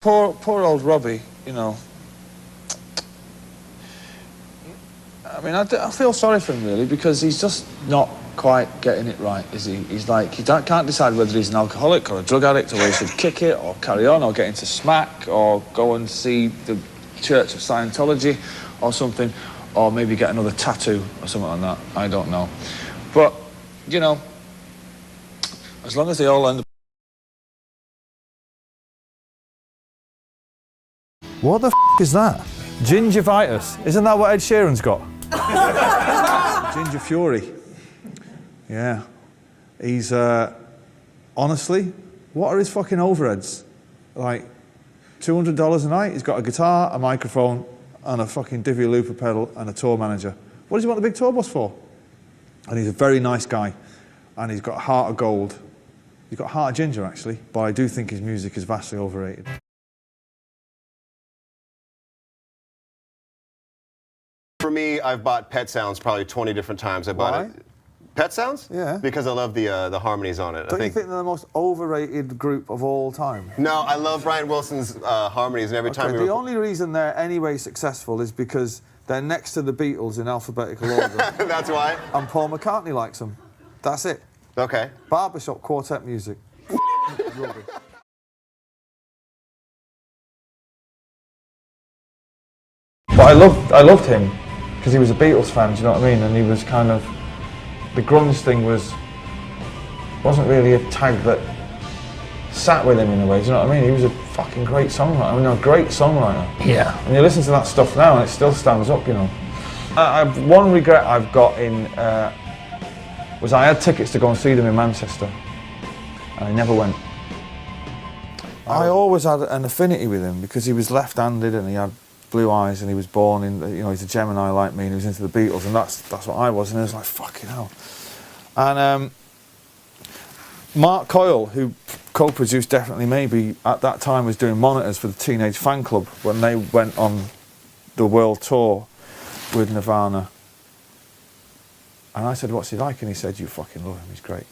Poor old Robbie, you know. I mean, I feel sorry for him, really, because he's just not quite getting it right, is he? He's like, can't decide whether he's an alcoholic or a drug addict, or whether he should kick it, or carry on, or get into smack, or go and see the Church of Scientology, or something, or maybe get another tattoo, or something like that. I don't know. But, you know, as long as they all end up... What the f*** is that? Gingivitis. Isn't that what Ed Sheeran's got? Ginger Fury. Yeah. He's, honestly, what are his fucking overheads? Like, $200 a night? He's got a guitar, a microphone, and a fucking divvy looper pedal, and a tour manager. What does he want the big tour bus for? And he's a very nice guy. And he's got a heart of gold. He's got a heart of ginger, actually. But I do think his music is vastly overrated. For me, I've bought Pet Sounds probably 20 different times. I bought it. Pet Sounds? Yeah. Because I love the harmonies on it. Don't you think they're the most overrated group of all time? No, I love Brian Wilson's harmonies, and every time the only reason they're anyway successful is because they're next to the Beatles in alphabetical order. That's why? And Paul McCartney likes them. That's it. Okay. Barbershop quartet music. Rubbish. But I loved him because he was a Beatles fan, do you know what I mean? And he was kind of, the grunge thing wasn't really a tag that sat with him in a way, do you know what I mean? He was a fucking great songwriter, I mean, a great songwriter. Yeah. And you listen to that stuff now and it still stands up, you know. One regret I've got in, was I had tickets to go and see them in Manchester, and I never went. I always had an affinity with him because he was left-handed and he had blue eyes, and he was born in, you know, he's a Gemini like me, and he was into the Beatles, and that's what I was, and I was like, fucking hell. And Mark Coyle, who co-produced Definitely Maybe, at that time was doing monitors for the Teenage Fan Club when they went on the world tour with Nirvana. And I said, what's he like? And he said, you fucking love him, he's great.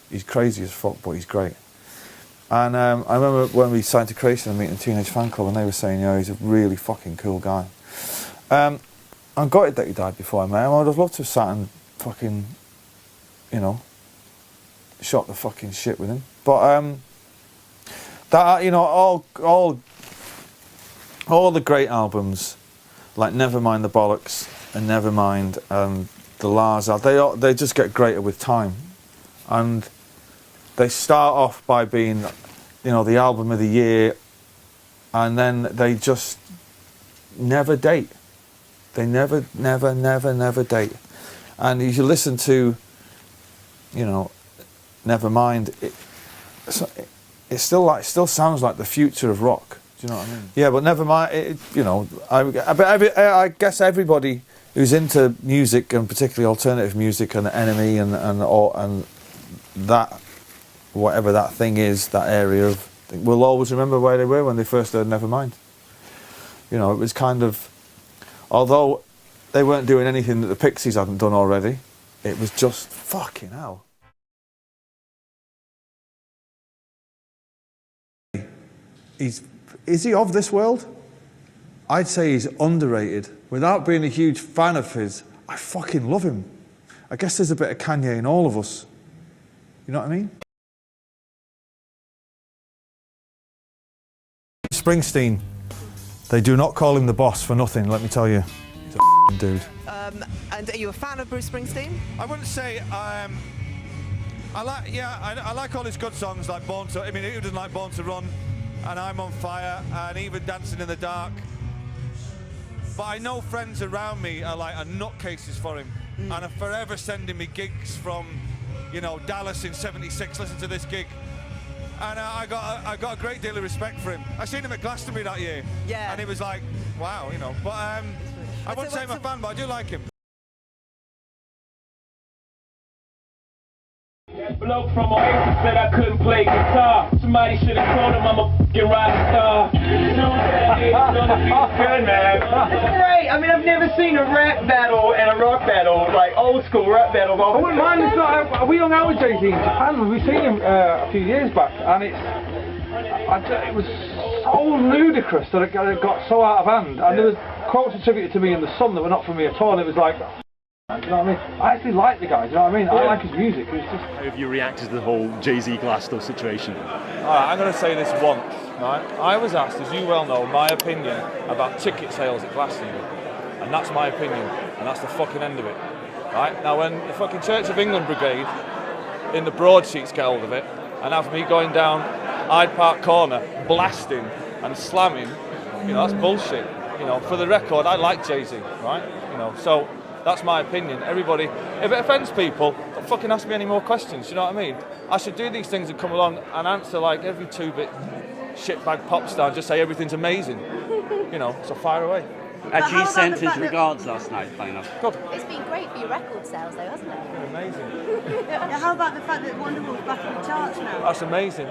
He's crazy as fuck, but he's great. And I remember when we signed to Creation and meeting the Teenage Fan Club, and they were saying, you know, he's a really fucking cool guy. I'm gutted that he died before I met him. I'd have loved to have sat and fucking, you know, shot the fucking shit with him. But that, you know, all the great albums, like Nevermind the Bollocks and Nevermind and the Lars, they just get greater with time. And they start off by being, you know, the album of the year, and then they just never date. They never date. And if you listen to, you know, Nevermind, it still sounds like the future of rock. Do you know what I mean? Yeah, but Nevermind, you know, I guess everybody who's into music, and particularly alternative music and Enemy and that, whatever that thing is, that area of, will always remember where they were when they first heard Nevermind. You know, it was kind of, although they weren't doing anything that the Pixies hadn't done already, it was just fucking hell. Is he of this world? I'd say he's underrated. Without being a huge fan of his, I fucking love him. I guess there's a bit of Kanye in all of us. You know what I mean? Springsteen, they do not call him the boss for nothing, let me tell you. He's a f***ing dude. And are you a fan of Bruce Springsteen? I wouldn't say, I like all his good songs, like Born to, I mean, who doesn't like Born to Run, and I'm on Fire, and even Dancing in the Dark. But I know friends around me are nutcases for him, and are forever sending me gigs from, you know, Dallas in '76, listen to this gig. And I got a great deal of respect for him. I seen him at Glastonbury that year, yeah, and it was like, wow, you know. But I wouldn't say I'm a fan, but I do like him. That bloke from Oasis said I couldn't play guitar. Somebody should have told him I'm a fucking rock star. Good, man. Great. I mean, I've never seen a rap battle and a rock battle, like old school rap battle. I wouldn't mind. We hung out with Jay-Z in Japan. We've seen him a few years back, and it was so ludicrous that it got so out of hand. And there was quotes attributed to me in The Sun that were not from me at all. And it was like, do you know what I mean? I actually like the guy, do you know what I mean? I like his music. It's just... How have you reacted to the whole Jay-Z Glasto situation? Alright, I'm going to say this once, right? I was asked, as you well know, my opinion about ticket sales at Glastonbury. And that's my opinion, and that's the fucking end of it. Right? Now when the fucking Church of England Brigade in the broadsheets get hold of it, and have me going down Hyde Park Corner, blasting and slamming, you know, that's bullshit. You know, for the record, I like Jay-Z, right? You know, so that's my opinion. Everybody, if it offends people, don't fucking ask me any more questions, you know what I mean? I should do these things and come along and answer like every two-bit shitbag pop star and just say everything's amazing. You know, so fire away. Actually, he sent his regards last night, playing up. Good. It's been great for your record sales, though, hasn't it? It's been amazing. Yeah, how about the fact that Wonderwall's back in the charts now? That's amazing.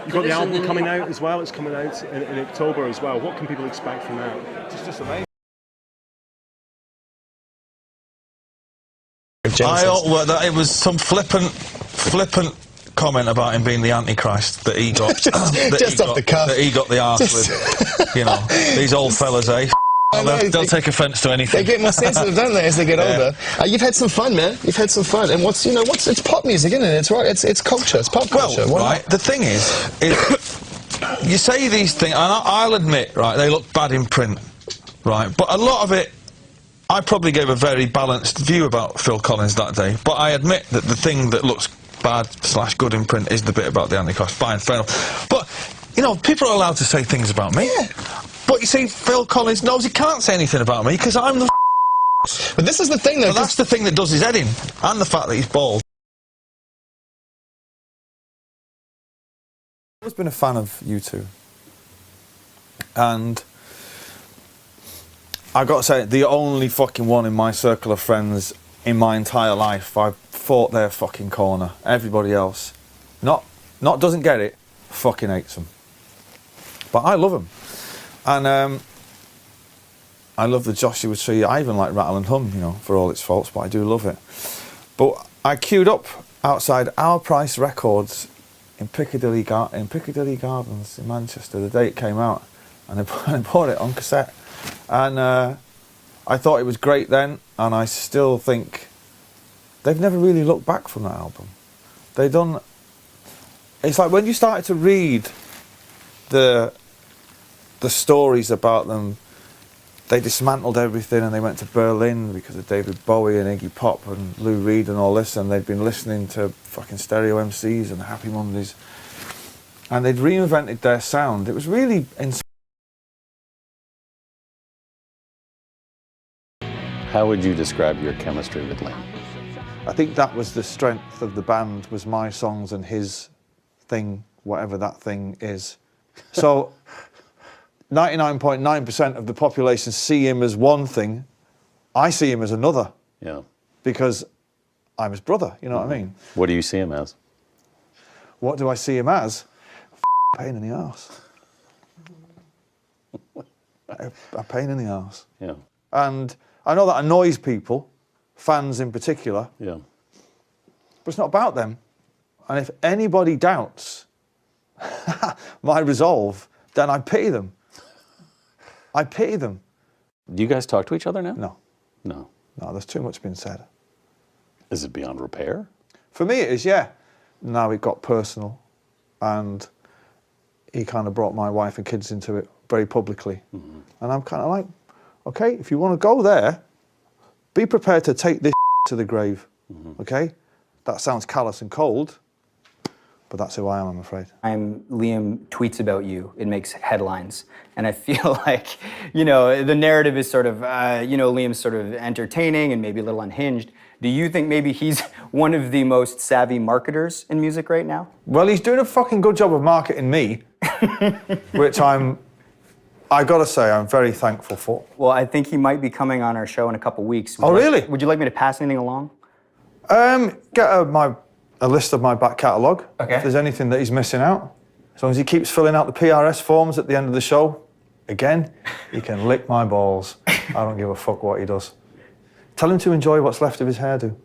You've got the album coming out as well. It's coming out in October as well. What can people expect from that? It's just amazing. It was some flippant comment about him being the Antichrist that he got. That he got the arse with. You know, these old fellas, eh? They'll take offence to anything. They get more sensitive, don't they, as they get older? You've had some fun, man. You've had some fun. And it's pop music, isn't it? It's right. It's culture. It's pop culture. Well, right. The thing is you say these things, and I'll admit, right, they look bad in print, right? But a lot of it, I probably gave a very balanced view about Phil Collins that day. But I admit that the thing that looks bad/good in print is the bit about the Antichrist. Fine, fair enough. But you know, people are allowed to say things about me. Yeah. But you see, Phil Collins knows he can't say anything about me because I'm the But this is the thing, though. So that's the thing that does his head in, and the fact that he's bald. I've always been a fan of you two. And I got to say, the only fucking one in my circle of friends in my entire life, I've fought their fucking corner. Everybody else, not doesn't get it, fucking hates them. But I love them. And I love the Joshua Tree. I even like Rattle and Hum, you know, for all its faults, but I do love it. But I queued up outside Our Price Records in Piccadilly Gardens in Manchester the day it came out, and I bought it on cassette. And I thought it was great then, and I still think they've never really looked back from that album. They done. It's like when you started to read the stories about them, they dismantled everything and they went to Berlin because of David Bowie and Iggy Pop and Lou Reed and all this, and they'd been listening to fucking Stereo MCs and Happy Mondays, and they'd reinvented their sound. It was really How would you describe your chemistry with Liam? I think that was the strength of the band, was my songs and his thing, whatever that thing is. So 99.9% of the population see him as one thing. I see him as another. Yeah. Because I'm his brother, you know what I mean? What do you see him as? What do I see him as? Pain in the arse. A pain in the arse. Yeah. And I know that annoys people, fans in particular. Yeah. But it's not about them. And if anybody doubts my resolve, then I pity them. I pity them. Do you guys talk to each other now? No. No. No, there's too much been said. Is it beyond repair? For me it is, yeah. Now it got personal, and he kind of brought my wife and kids into it very publicly. Mm-hmm. And I'm kind of like, okay, if you want to go there, be prepared to take this to the grave, okay? That sounds callous and cold, but that's who I am, I'm afraid. Liam tweets about you, it makes headlines. And I feel like, you know, the narrative is sort of, you know, Liam's sort of entertaining and maybe a little unhinged. Do you think maybe he's one of the most savvy marketers in music right now? Well, he's doing a fucking good job of marketing me, which I gotta say, I'm very thankful for. Well, I think he might be coming on our show in a couple weeks. Really? Would you like me to pass anything along? Get a list of my back catalogue. Okay. If there's anything that he's missing out. As long as he keeps filling out the PRS forms at the end of the show, again, he can lick my balls. I don't give a fuck what he does. Tell him to enjoy what's left of his hairdo.